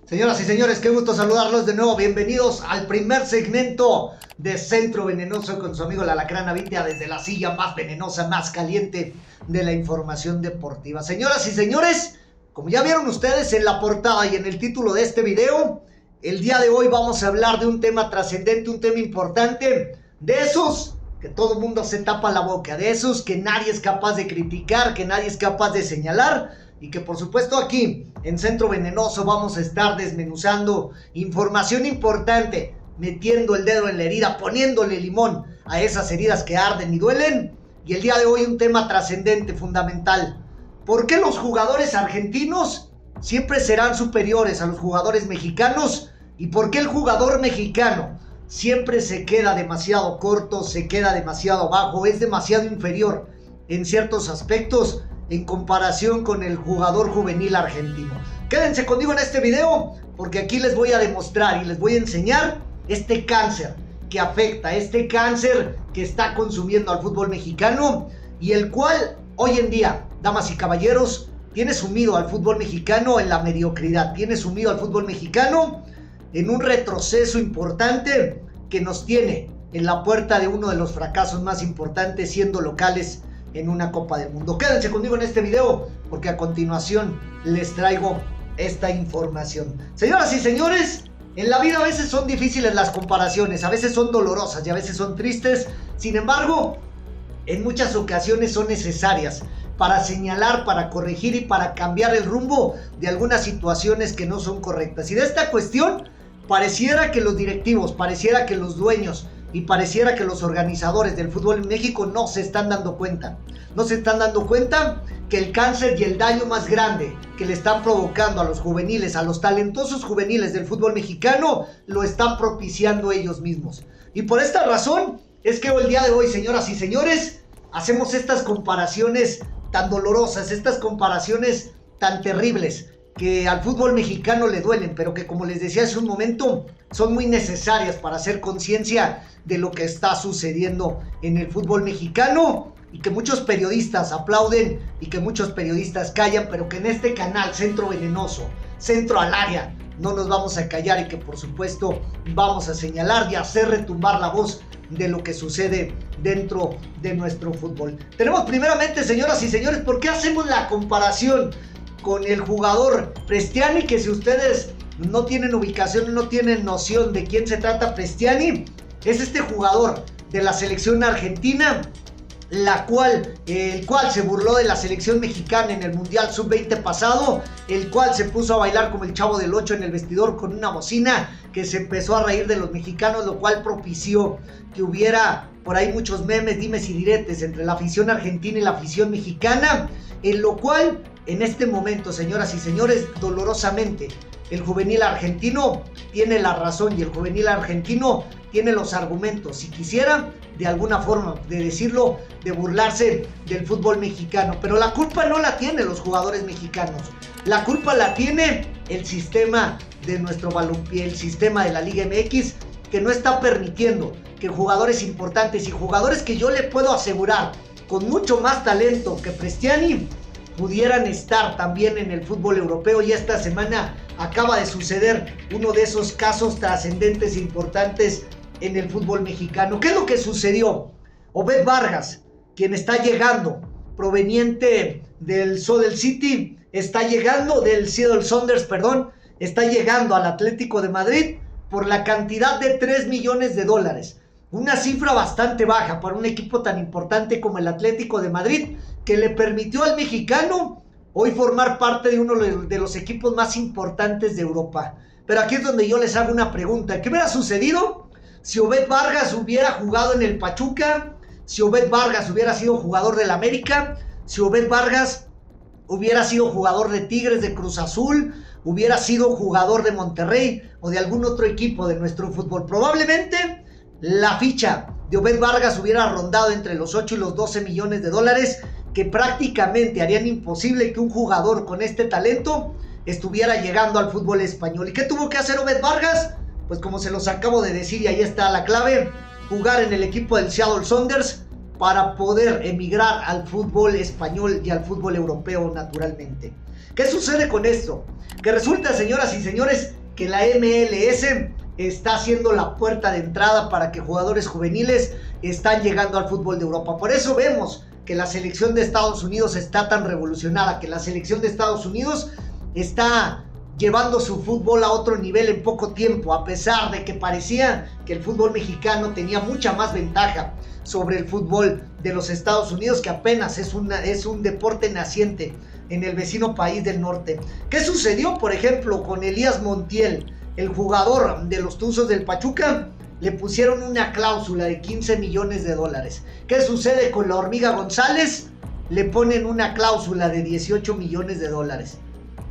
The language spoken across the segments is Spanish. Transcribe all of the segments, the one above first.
Señoras y señores, qué gusto saludarlos de nuevo. Bienvenidos al primer segmento de Centro Venenoso con su amigo la Alacrán Avitia desde la silla más venenosa, más caliente de la información deportiva. Señoras y señores, como ya vieron ustedes en la portada y en el título de este video, el día de hoy vamos a hablar de un tema trascendente, un tema importante, de esos que todo el mundo se tapa la boca, de esos que nadie es capaz de criticar, que nadie es capaz de señalar. Y que por supuesto aquí en Centro Venenoso vamos a estar desmenuzando información importante, metiendo el dedo en la herida, poniéndole limón a esas heridas que arden y duelen. Y el día de hoy un tema trascendente, fundamental. ¿Por qué los jugadores argentinos siempre serán superiores a los jugadores mexicanos? ¿Y por qué el jugador mexicano siempre se queda demasiado corto, se queda demasiado bajo, es demasiado inferior en ciertos aspectos en comparación con el jugador juvenil argentino? Quédense conmigo en este video porque aquí les voy a demostrar y les voy a enseñar este cáncer que afecta, este cáncer que está consumiendo al fútbol mexicano y el cual hoy en día, damas y caballeros, tiene sumido al fútbol mexicano en la mediocridad, tiene sumido al fútbol mexicano en un retroceso importante que nos tiene en la puerta de uno de los fracasos más importantes siendo locales en una Copa del Mundo. Quédense conmigo en este video porque a continuación les traigo esta información. Señoras y señores, en la vida a veces son difíciles las comparaciones, a veces son dolorosas y a veces son tristes. Sin embargo, en muchas ocasiones son necesarias para señalar, para corregir y para cambiar el rumbo de algunas situaciones que no son correctas. Y de esta cuestión pareciera que los directivos, pareciera que los dueños y pareciera que los organizadores del fútbol en México no se están dando cuenta. No se están dando cuenta que el cáncer y el daño más grande que le están provocando a los juveniles, a los talentosos juveniles del fútbol mexicano, lo están propiciando ellos mismos. Y por esta razón es que el día de hoy, señoras y señores, hacemos estas comparaciones tan dolorosas, estas comparaciones tan terribles que al fútbol mexicano le duelen, pero que, como les decía hace un momento, son muy necesarias para hacer conciencia de lo que está sucediendo en el fútbol mexicano y que muchos periodistas aplauden y que muchos periodistas callan, pero que en este canal Centro Venenoso, Centro al Área, no nos vamos a callar y que por supuesto vamos a señalar y hacer retumbar la voz de lo que sucede dentro de nuestro fútbol. Tenemos primeramente, señoras y señores, ¿por qué hacemos la comparación con el jugador Prestiani? Que si ustedes no tienen ubicación, no tienen noción de quién se trata, Prestiani es este jugador de la selección argentina, el cual se burló de la selección mexicana en el Mundial Sub-20 pasado, el cual se puso a bailar como el Chavo del 8 en el vestidor con una bocina, que se empezó a reír de los mexicanos, lo cual propició que hubiera por ahí muchos memes, dimes y diretes entre la afición argentina y la afición mexicana, en lo cual en este momento, señoras y señores, dolorosamente, el juvenil argentino tiene la razón y el juvenil argentino tiene los argumentos, si quisiera, de alguna forma, de decirlo, de burlarse del fútbol mexicano. Pero la culpa no la tienen los jugadores mexicanos. La culpa la tiene el sistema de nuestro balompié, el sistema de la Liga MX, que no está permitiendo que jugadores importantes y jugadores que yo le puedo asegurar con mucho más talento que Prestiani pudieran estar también en el fútbol europeo. Y esta semana acaba de suceder uno de esos casos trascendentes e importantes en el fútbol mexicano. ¿Qué es lo que sucedió? Obed Vargas, quien está llegando proveniente del Seattle City, está llegando del Seattle Sounders, perdón, está llegando al Atlético de Madrid por la cantidad de $3 millones. Una cifra bastante baja para un equipo tan importante como el Atlético de Madrid, que le permitió al mexicano hoy formar parte de uno de los equipos más importantes de Europa. Pero aquí es donde yo les hago una pregunta. ¿Qué hubiera sucedido si Obed Vargas hubiera jugado en el Pachuca? Si Obed Vargas hubiera sido jugador del América, si Obed Vargas hubiera sido jugador de Tigres, de Cruz Azul, hubiera sido jugador de Monterrey o de algún otro equipo de nuestro fútbol. Probablemente la ficha de Obed Vargas hubiera rondado entre los 8 y los 12 millones de dólares, que prácticamente harían imposible que un jugador con este talento estuviera llegando al fútbol español. ¿Y qué tuvo que hacer Obed Vargas? Pues como se los acabo de decir, y ahí está la clave, jugar en el equipo del Seattle Sounders para poder emigrar al fútbol español y al fútbol europeo naturalmente. ¿Qué sucede con esto? Que resulta, señoras y señores, que la MLS está haciendo la puerta de entrada para que jugadores juveniles están llegando al fútbol de Europa. Por eso vemos que la selección de Estados Unidos está tan revolucionada, que la selección de Estados Unidos está llevando su fútbol a otro nivel en poco tiempo, a pesar de que parecía que el fútbol mexicano tenía mucha más ventaja sobre el fútbol de los Estados Unidos, que apenas es un deporte naciente en el vecino país del norte. ¿Qué sucedió, por ejemplo, con Elías Montiel, el jugador de los Tuzos del Pachuca? Le pusieron una cláusula de 15 millones de dólares. ¿Qué sucede con la Hormiga González? Le ponen una cláusula de 18 millones de dólares.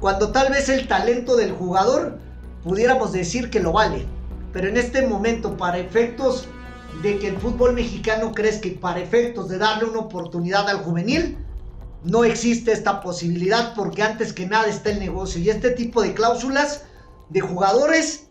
Cuando tal vez el talento del jugador pudiéramos decir que lo vale. Pero en este momento, para efectos de que el fútbol mexicano crezca y para efectos de darle una oportunidad al juvenil, no existe esta posibilidad, porque antes que nada está el negocio. Y este tipo de cláusulas de jugadores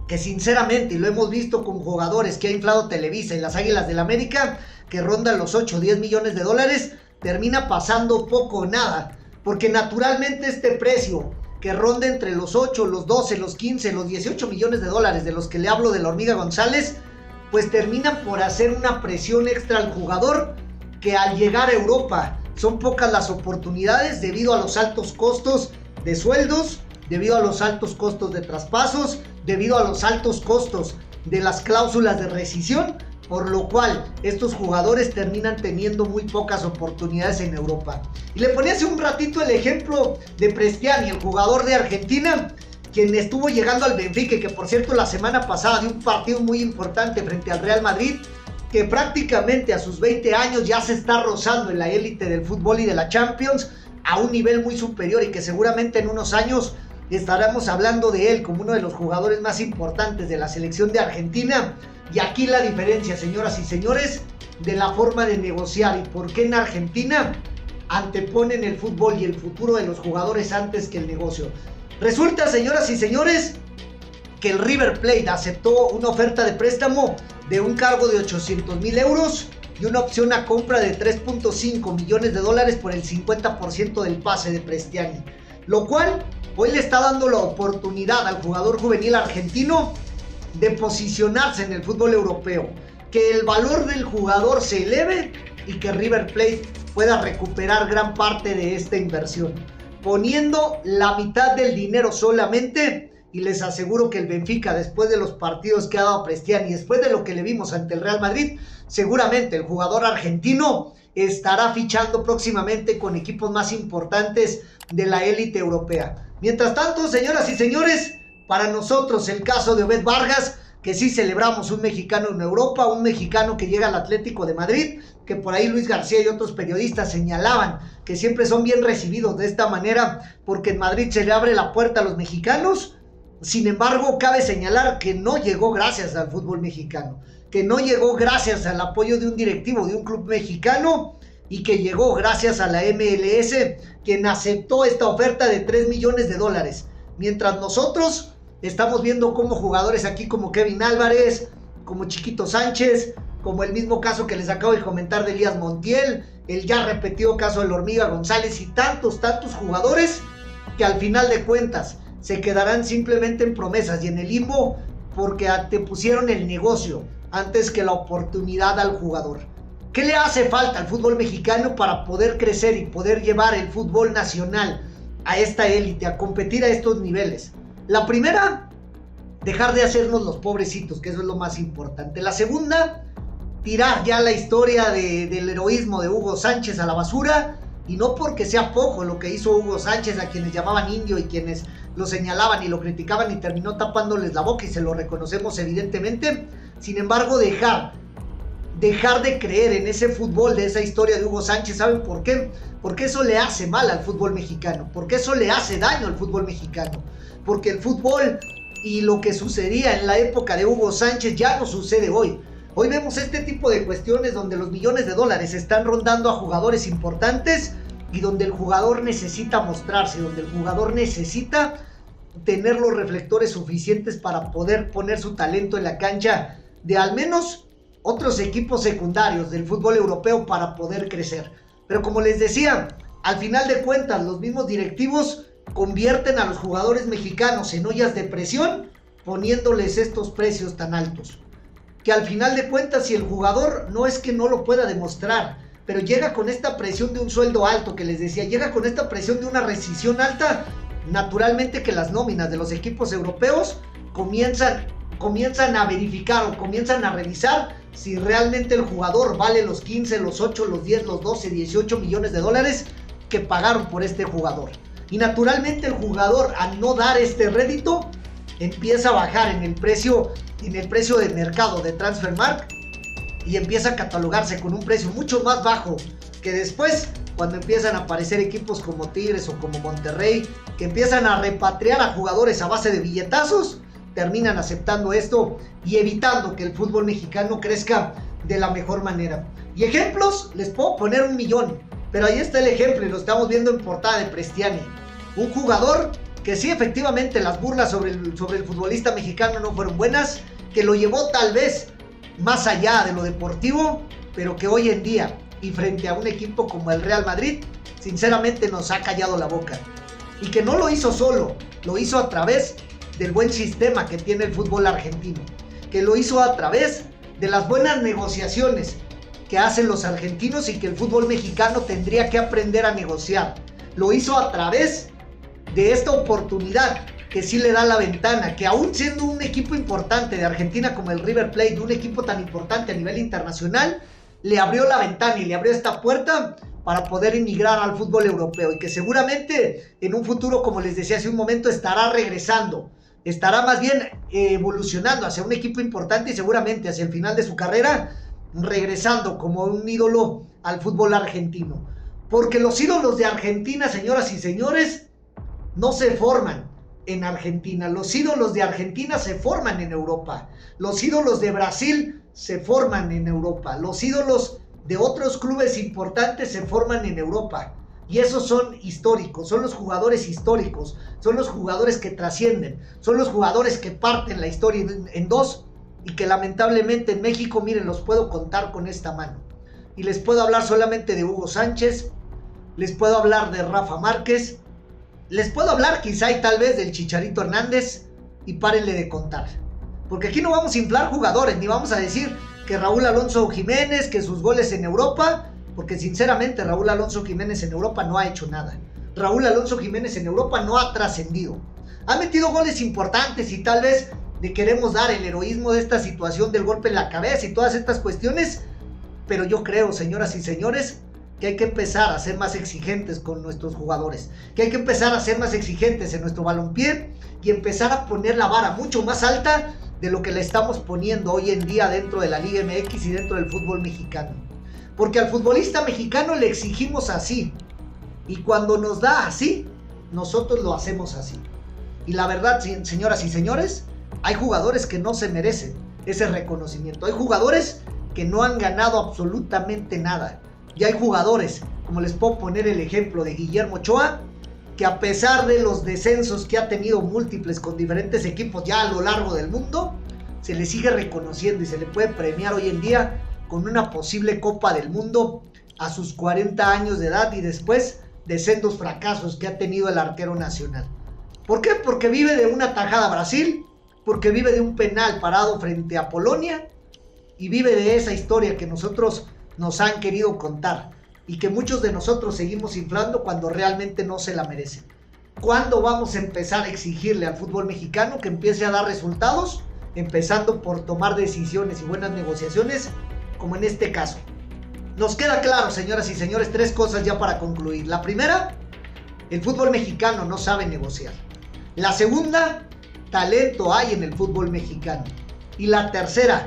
que sinceramente, y lo hemos visto con jugadores que ha inflado Televisa y las Águilas del América, que rondan los 8 o 10 millones de dólares, termina pasando poco o nada. Porque naturalmente este precio que ronda entre los 8, los 12, los 15, los 18 millones de dólares de los que le hablo de la Hormiga González, pues terminan por hacer una presión extra al jugador, que al llegar a Europa son pocas las oportunidades debido a los altos costos de sueldos, debido a los altos costos de traspasos, debido a los altos costos de las cláusulas de rescisión, por lo cual estos jugadores terminan teniendo muy pocas oportunidades en Europa. Y le ponía hace un ratito el ejemplo de Prestiani, el jugador de Argentina, quien estuvo llegando al Benfica, que por cierto la semana pasada dio un partido muy importante frente al Real Madrid, que prácticamente a sus 20 años ya se está rozando en la élite del fútbol y de la Champions a un nivel muy superior, y que seguramente en unos años estaremos hablando de él como uno de los jugadores más importantes de la selección de Argentina. Y aquí la diferencia, señoras y señores, de la forma de negociar y por qué en Argentina anteponen el fútbol y el futuro de los jugadores antes que el negocio. Resulta, señoras y señores, que el River Plate aceptó una oferta de préstamo de un cargo de 800,000 euros y una opción a compra de 3.5 millones de dólares por el 50% del pase de Prestiani, lo cual hoy le está dando la oportunidad al jugador juvenil argentino de posicionarse en el fútbol europeo, que el valor del jugador se eleve y que River Plate pueda recuperar gran parte de esta inversión, poniendo la mitad del dinero solamente. Y les aseguro que el Benfica, después de los partidos que ha dado Prestiani y después de lo que le vimos ante el Real Madrid, seguramente el jugador argentino estará fichando próximamente con equipos más importantes de la élite europea. Mientras tanto, señoras y señores, para nosotros el caso de Obed Vargas, que sí celebramos un mexicano en Europa, un mexicano que llega al Atlético de Madrid, que por ahí Luis García y otros periodistas señalaban que siempre son bien recibidos de esta manera, porque en Madrid se le abre la puerta a los mexicanos. Sin embargo, cabe señalar que no llegó gracias al fútbol mexicano, que no llegó gracias al apoyo de un directivo de un club mexicano, y que llegó gracias a la MLS, quien aceptó esta oferta de 3 millones de dólares. Mientras nosotros estamos viendo cómo jugadores aquí como Kevin Álvarez, como Chiquito Sánchez, como el mismo caso que les acabo de comentar de Elías Montiel, el ya repetido caso de la Hormiga González y tantos jugadores que al final de cuentas se quedarán simplemente en promesas y en el limbo, porque te pusieron el negocio antes que la oportunidad al jugador. ¿Qué le hace falta al fútbol mexicano para poder crecer y poder llevar el fútbol nacional a esta élite, a competir a estos niveles? La primera, dejar de hacernos los pobrecitos, que eso es lo más importante. La segunda, tirar ya la historia del heroísmo de Hugo Sánchez a la basura, y no porque sea poco lo que hizo Hugo Sánchez, a quienes llamaban indio y quienes lo señalaban y lo criticaban, y terminó tapándoles la boca, y se lo reconocemos evidentemente. Sin embargo, dejar de creer en ese fútbol, de esa historia de Hugo Sánchez. ¿Saben por qué? Porque eso le hace mal al fútbol mexicano, porque eso le hace daño al fútbol mexicano, porque el fútbol y lo que sucedía en la época de Hugo Sánchez ya no sucede hoy. Hoy vemos este tipo de cuestiones donde los millones de dólares están rondando a jugadores importantes y donde el jugador necesita mostrarse, donde el jugador necesita tener los reflectores suficientes para poder poner su talento en la cancha de al menos otros equipos secundarios del fútbol europeo para poder crecer. Pero como les decía, al final de cuentas los mismos directivos convierten a los jugadores mexicanos en ollas de presión poniéndoles estos precios tan altos. Que al final de cuentas, si el jugador no es que no lo pueda demostrar, pero llega con esta presión de un sueldo alto que les decía, llega con esta presión de una rescisión alta, naturalmente que las nóminas de los equipos europeos comienzan a verificar o comienzan a revisar si realmente el jugador vale los 15, los 8, los 10, los 12, 18 millones de dólares que pagaron por este jugador. Y naturalmente el jugador, al no dar este rédito, empieza a bajar en el precio de mercado de Transfermarkt y empieza a catalogarse con un precio mucho más bajo que después, cuando empiezan a aparecer equipos como Tigres o como Monterrey, que empiezan a repatriar a jugadores a base de billetazos, terminan aceptando esto y evitando que el fútbol mexicano crezca de la mejor manera. Y ejemplos, les puedo poner 1,000,000, pero ahí está el ejemplo y lo estamos viendo en portada de Prestiani. Un jugador que sí, efectivamente, las burlas sobre el futbolista mexicano no fueron buenas, que lo llevó tal vez más allá de lo deportivo, pero que hoy en día, y frente a un equipo como el Real Madrid, sinceramente nos ha callado la boca. Y que no lo hizo solo, lo hizo a través del buen sistema que tiene el fútbol argentino, que lo hizo a través de las buenas negociaciones que hacen los argentinos y que el fútbol mexicano tendría que aprender a negociar. Lo hizo a través de esta oportunidad que sí le da la ventana, que aún siendo un equipo importante de Argentina como el River Plate, un equipo tan importante a nivel internacional, le abrió la ventana y le abrió esta puerta para poder emigrar al fútbol europeo y que seguramente en un futuro, como les decía hace un momento, estará regresando, estará más bien evolucionando hacia un equipo importante y seguramente hacia el final de su carrera regresando como un ídolo al fútbol argentino. Porque los ídolos de Argentina, señoras y señores, no se forman en Argentina. Los ídolos de Argentina se forman en Europa. Los ídolos de Brasil se forman en Europa. Los ídolos de otros clubes importantes se forman en Europa. Y esos son históricos, son los jugadores históricos, son los jugadores que trascienden, son los jugadores que parten la historia en dos y que lamentablemente en México, miren, los puedo contar con esta mano. Y les puedo hablar solamente de Hugo Sánchez, les puedo hablar de Rafa Márquez, les puedo hablar quizá y tal vez del Chicharito Hernández y párenle de contar. Porque aquí no vamos a inflar jugadores, ni vamos a decir que Raúl Alonso Jiménez, que sus goles en Europa, porque sinceramente Raúl Alonso Jiménez en Europa no ha hecho nada. Raúl Alonso Jiménez en Europa no ha trascendido. Ha metido goles importantes y tal vez le queremos dar el heroísmo de esta situación del golpe en la cabeza y todas estas cuestiones, pero yo creo, señoras y señores, que hay que empezar a ser más exigentes con nuestros jugadores, que hay que empezar a ser más exigentes en nuestro balompié y empezar a poner la vara mucho más alta de lo que le estamos poniendo hoy en día dentro de la Liga MX y dentro del fútbol mexicano. Porque al futbolista mexicano le exigimos así, y cuando nos da así, nosotros lo hacemos así. Y la verdad, señoras y señores, hay jugadores que no se merecen ese reconocimiento. Hay jugadores que no han ganado absolutamente nada. Y hay jugadores, como les puedo poner el ejemplo de Guillermo Ochoa, que a pesar de los descensos que ha tenido múltiples con diferentes equipos ya a lo largo del mundo, se le sigue reconociendo y se le puede premiar hoy en día con una posible Copa del Mundo a sus 40 años de edad y después de sendos fracasos que ha tenido el arquero nacional. ¿Por qué? Porque vive de una tajada a Brasil, porque vive de un penal parado frente a Polonia y vive de esa historia que nosotros nos han querido contar y que muchos de nosotros seguimos inflando cuando realmente no se la merecen. ¿Cuándo vamos a empezar a exigirle al fútbol mexicano que empiece a dar resultados? Empezando por tomar decisiones y buenas negociaciones, como en este caso. Nos queda claro, señoras y señores, 3 cosas ya para concluir. La primera, el fútbol mexicano no sabe negociar. La segunda, talento hay en el fútbol mexicano. Y la tercera,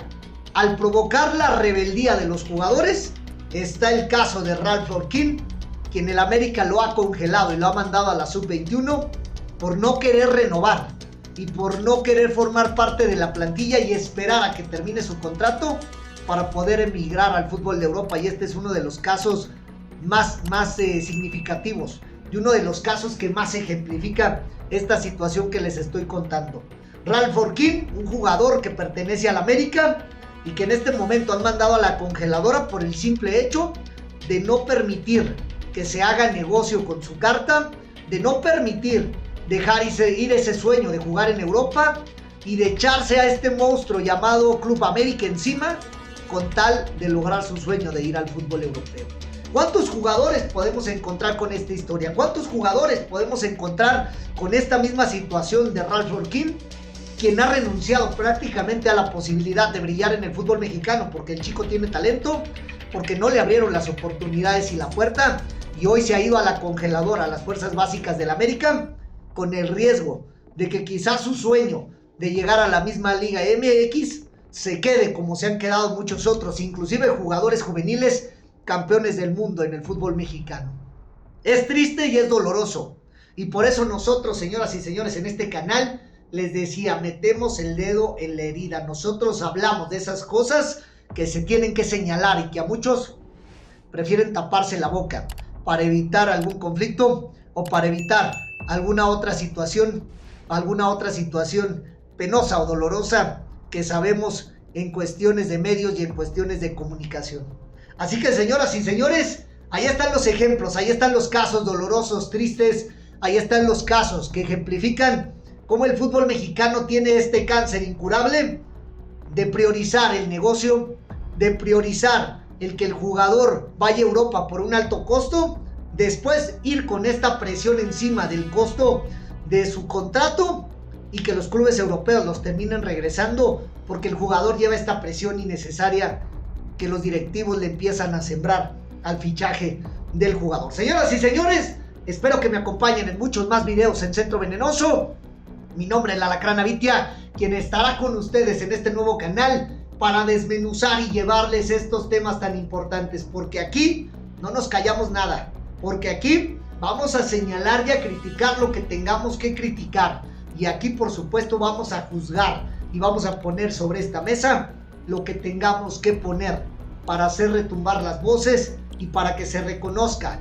al provocar la rebeldía de los jugadores, está el caso de Ralph Orquín, quien el América lo ha congelado y lo ha mandado a la sub-21 por no querer renovar y por no querer formar parte de la plantilla y esperar a que termine su contrato para poder emigrar al fútbol de Europa. Y este es uno de los casos más significativos y uno de los casos que más ejemplifica esta situación que les estoy contando. Ralph Orquín, un jugador que pertenece al América y que en este momento han mandado a la congeladora por el simple hecho de no permitir que se haga negocio con su carta, de no permitir dejar ir ese sueño de jugar en Europa y de echarse a este monstruo llamado Club América encima con tal de lograr su sueño de ir al fútbol europeo. ¿Cuántos jugadores podemos encontrar con esta historia? ¿Cuántos jugadores podemos encontrar con esta misma situación de Ralf Rukhin, quien ha renunciado prácticamente a la posibilidad de brillar en el fútbol mexicano porque el chico tiene talento, porque no le abrieron las oportunidades y la puerta, y hoy se ha ido a la congeladora, a las fuerzas básicas del América, con el riesgo de que quizás su sueño de llegar a la misma Liga MX se quede como se han quedado muchos otros, inclusive jugadores juveniles campeones del mundo en el fútbol mexicano? Es triste y es doloroso, y por eso nosotros, señoras y señores, en este canal les decía, metemos el dedo en la herida. Nosotros hablamos de esas cosas que se tienen que señalar y que a muchos prefieren taparse la boca para evitar algún conflicto o para evitar alguna otra situación penosa o dolorosa que sabemos en cuestiones de medios y en cuestiones de comunicación. Así que, señoras y señores, ahí están los ejemplos, ahí están los casos dolorosos, tristes, ahí están los casos que ejemplifican cómo el fútbol mexicano tiene este cáncer incurable de priorizar el negocio, de priorizar el que el jugador vaya a Europa por un alto costo, después ir con esta presión encima del costo de su contrato y que los clubes europeos los terminen regresando porque el jugador lleva esta presión innecesaria que los directivos le empiezan a sembrar al fichaje del jugador. Señoras y señores, espero que me acompañen en muchos más videos en Centro Venenoso. Mi nombre es la Alacrán Avitia, quien estará con ustedes en este nuevo canal para desmenuzar y llevarles estos temas tan importantes, porque aquí no nos callamos nada, porque aquí vamos a señalar y a criticar lo que tengamos que criticar, y aquí por supuesto vamos a juzgar y vamos a poner sobre esta mesa lo que tengamos que poner para hacer retumbar las voces y para que se reconozca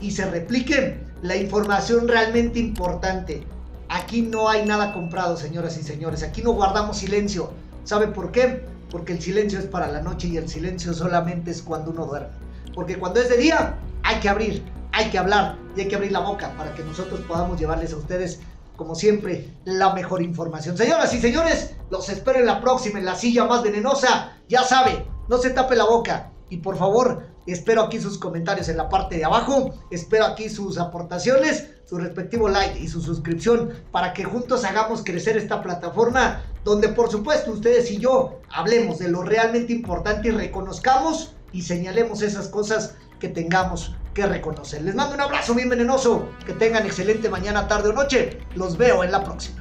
y se replique la información realmente importante. Aquí no hay nada comprado, señoras y señores. Aquí no guardamos silencio. ¿Sabe por qué? Porque el silencio es para la noche y el silencio solamente es cuando uno duerme. Porque cuando es de día hay que abrir, hay que hablar y hay que abrir la boca para que nosotros podamos llevarles a ustedes, como siempre, la mejor información. Señoras y señores, los espero en la próxima, en la silla más venenosa. Ya sabe, no se tape la boca. Y por favor, espero aquí sus comentarios en la parte de abajo. Espero aquí sus aportaciones, su respectivo like y su suscripción para que juntos hagamos crecer esta plataforma donde por supuesto ustedes y yo hablemos de lo realmente importante y reconozcamos y señalemos esas cosas que tengamos que reconocer. Les mando un abrazo bien venenoso. Que tengan excelente mañana, tarde o noche. Los veo en la próxima.